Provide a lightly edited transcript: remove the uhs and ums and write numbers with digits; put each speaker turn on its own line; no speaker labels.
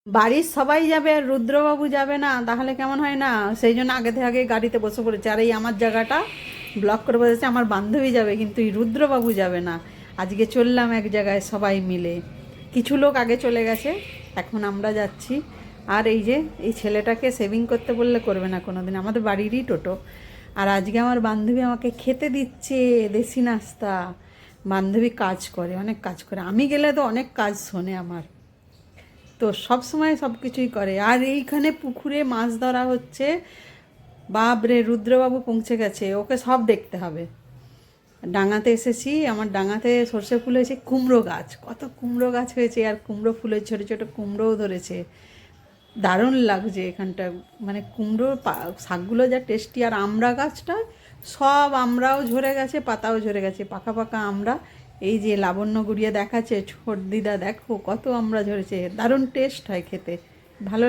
বাড়ির সবাই যাবে আর রুদ্রবাবু যাবে না, তাহলে কেমন হয় না? সেই জন্য আগে থেকে গাড়িতে বসে পড়েছে। আর এই আমার জায়গাটা ব্লক করে বসেছে, আমার বান্ধবী যাবে কিন্তু এই রুদ্রবাবু যাবে না। আজকে চললাম এক জায়গায় সবাই মিলে, কিছু লোক আগে চলে গেছে, এখন আমরা যাচ্ছি। আর এই যে এই ছেলেটাকে সেভিং করতে বললে করবে না কোনো দিন, আমাদের বাড়িরই টোটো। আর আজকে আমার বান্ধবী আমাকে খেতে দিচ্ছে দেশি নাস্তা। বান্ধবী কাজ করে, অনেক কাজ করে, আমি গেলে তো অনেক কাজ শোনে আমার, তো সব সময় সব কিছুই করে। আর এইখানে পুকুরে মাছ ধরা হচ্ছে, বাপরে রুদ্রবাবু পৌঁছে গেছে, ওকে সব দেখতে হবে। ডাঙাতে এসেছি, আমার ডাঙাতে সর্ষে ফুল হয়েছে, কুমড়ো গাছ, কত কুমড়ো গাছ হয়েছে, আর কুমড়ো ফুলের ছোটো ছোটো কুমড়োও ধরেছে, দারুণ লাগছে এখানটা। মানে কুমড়োর শাকগুলো যা টেস্টি। আর আমড়া গাছটা সব আমরাও ঝরে গেছে, পাতাও ঝরে গেছে, পাকা পাকা আমরা। এই যে লাবণ্য গুড়িয়ে দেখাচ্ছে, ছোট দিদা দেখো কত আমরা ঝরেছে, দারুণ টেস্ট হয় খেতে, ভালো।